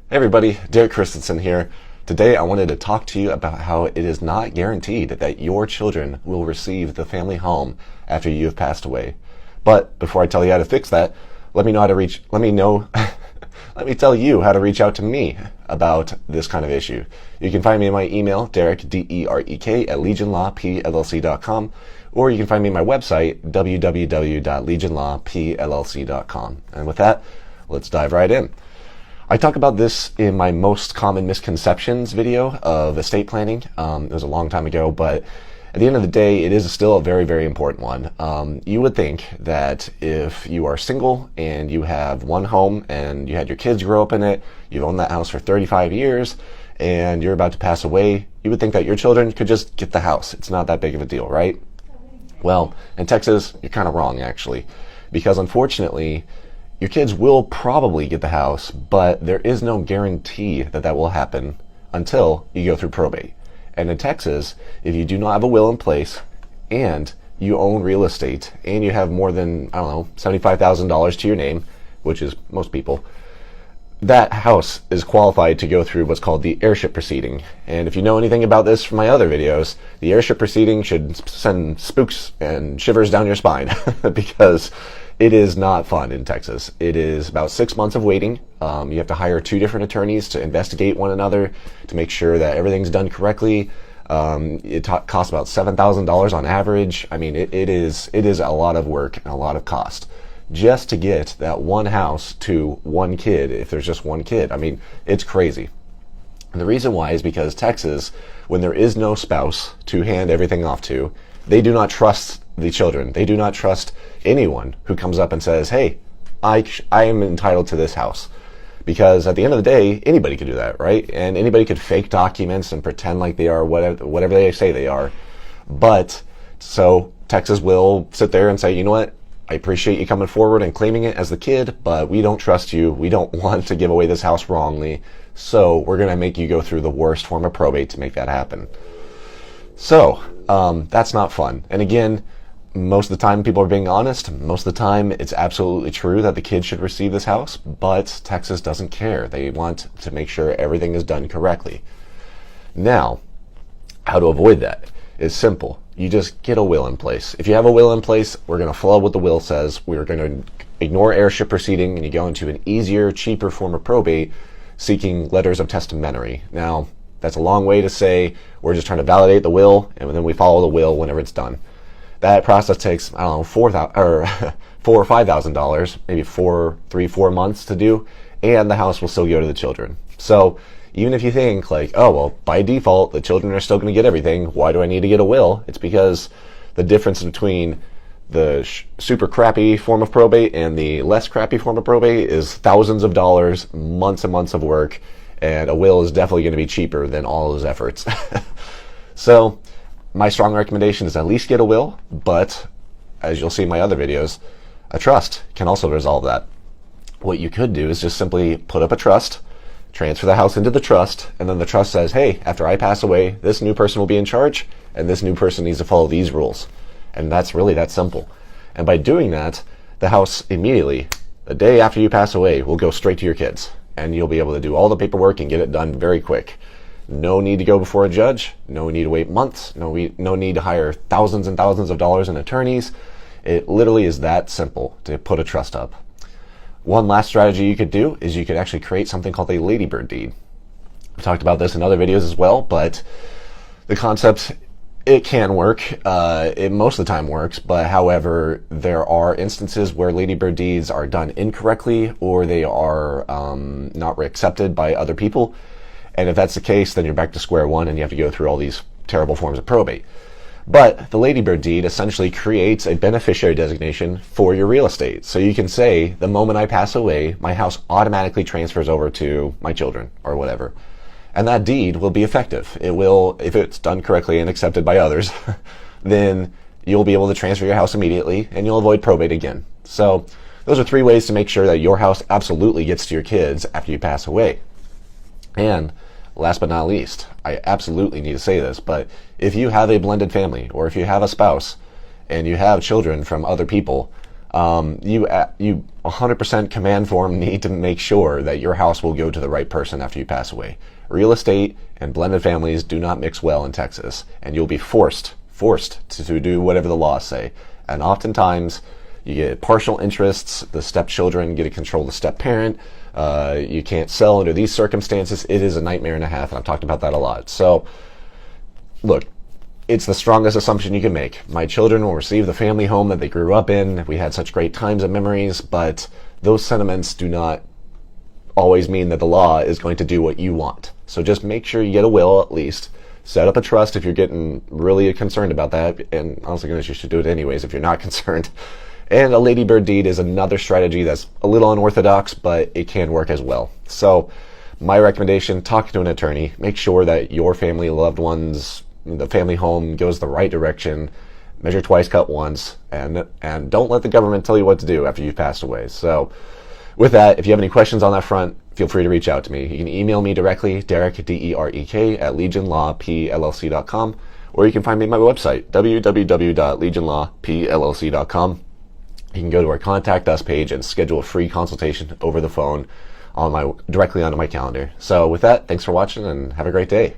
Hey everybody, Derek Christensen here. Today I wanted to talk to you about how it is not guaranteed that your children will receive the family home after you have passed away. But before I tell you how to fix that, let me tell you how to reach out to me about this kind of issue. You can find me in my email, Derek, D-E-R-E-K, at legionlawpllc.com, or you can find me on my website, www.legionlawpllc.com. And with that, let's dive right in. I talk about this in my most common misconceptions video of estate planning. It was a long time ago, but at the end of the day, it is still a very, very important one. You would think that if you are single and you have one home and you had your kids grow up in it, you've owned that house for 35 years, and you're about to pass away, you would think that your children could just get the house. It's not that big of a deal, right? Well, in Texas, you're kind of wrong, actually, because unfortunately, your kids will probably get the house, but there is no guarantee that that will happen until you go through probate. And in Texas, if you do not have a will in place and you own real estate and you have more than, $75,000 to your name, which is most people, that house is qualified to go through what's called the heirship proceeding. And if you know anything about this from my other videos, the heirship proceeding should send spooks and shivers down your spine because it is not fun in Texas. It is about 6 months of waiting. You have to hire 2 different attorneys to investigate one another to make sure that everything's done correctly. It costs about $7,000 on average. I mean, it is a lot of work and a lot of cost just to get that one house to one kid, if there's just one kid. I mean, it's crazy. And the reason why is because Texas, when there is no spouse to hand everything off to, they do not trust the children. They do not trust anyone who comes up and says, hey, I am entitled to this house. Because at the end of the day, anybody could do that, right? And anybody could fake documents and pretend like they are whatever they say they are. But so Texas will sit there and say, you know what? I appreciate you coming forward and claiming it as the kid, but we don't trust you. We don't want to give away this house wrongly. So we're going to make you go through the worst form of probate to make that happen. So that's not fun. And again, most of the time people are being honest. Most of the time it's absolutely true that the kid should receive this house, but Texas doesn't care. They want to make sure everything is done correctly. Now, how to avoid that is simple. You just get a will in place. If you have a will in place, we're going to follow what the will says. We're going to ignore heirship proceeding, and you go into an easier, cheaper form of probate, seeking letters of testamentory. Now, that's a long way to say we're just trying to validate the will, and then we follow the will whenever it's done. That process takes, $4,000 or $4,000 or $5,000, maybe 4 months to do, and the house will still go to the children. So even if you think like, oh, well, by default, the children are still going to get everything, why do I need to get a will? It's because the difference between the super crappy form of probate and the less crappy form of probate is thousands of dollars, months and months of work, and a will is definitely going to be cheaper than all those efforts. So my strong recommendation is at least get a will, but as you'll see in my other videos, a trust can also resolve that. What you could do is just simply put up a trust, transfer the house into the trust, and then the trust says, hey, after I pass away, this new person will be in charge, and this new person needs to follow these rules. And that's really that simple. And by doing that, the house immediately, the day after you pass away, will go straight to your kids, and you'll be able to do all the paperwork and get it done very quick. No need to go before a judge, no need to wait months, no need to hire thousands and thousands of dollars in attorneys. It literally is that simple to put a trust up. One last strategy you could do is you could actually create something called a ladybird deed. I've talked about this in other videos as well, but the concept, it can work. It most of the time works, but however, there are instances where ladybird deeds are done incorrectly or they are not accepted by other people. And if that's the case, then you're back to square one and you have to go through all these terrible forms of probate. But the ladybird deed essentially creates a beneficiary designation for your real estate. So you can say, the moment I pass away, my house automatically transfers over to my children or whatever. And that deed will be effective. It will, if it's done correctly and accepted by others, then you'll be able to transfer your house immediately and you'll avoid probate again. So those are 3 ways to make sure that your house absolutely gets to your kids after you pass away. And last but not least, I absolutely need to say this, but if you have a blended family or if you have a spouse and you have children from other people, You 100% command form need to make sure that your house will go to the right person after you pass away. Real estate and blended families do not mix well in Texas, and you'll be forced to do whatever the laws say. And oftentimes, you get partial interests. The stepchildren get to control the step-parent. You can't sell under these circumstances. It is a nightmare and a half, and I've talked about that a lot. So, look, it's the strongest assumption you can make. My children will receive the family home that they grew up in. We had such great times and memories, but those sentiments do not always mean that the law is going to do what you want. So just make sure you get a will at least. Set up a trust if you're getting really concerned about that. And honestly, goodness, you should do it anyways if you're not concerned. And a ladybird deed is another strategy that's a little unorthodox, but it can work as well. So my recommendation, talk to an attorney. Make sure that your family, loved ones, the family home goes the right direction. Measure twice, cut once, and don't let the government tell you what to do after you've passed away. So with that, if you have any questions on that front, feel free to reach out to me. You can email me directly, Derek, D-E-R-E-K, at legionlawpllc.com, or you can find me at my website, www.legionlawpllc.com. You can go to our Contact Us page and schedule a free consultation over the phone directly onto my calendar. So with that, thanks for watching and have a great day.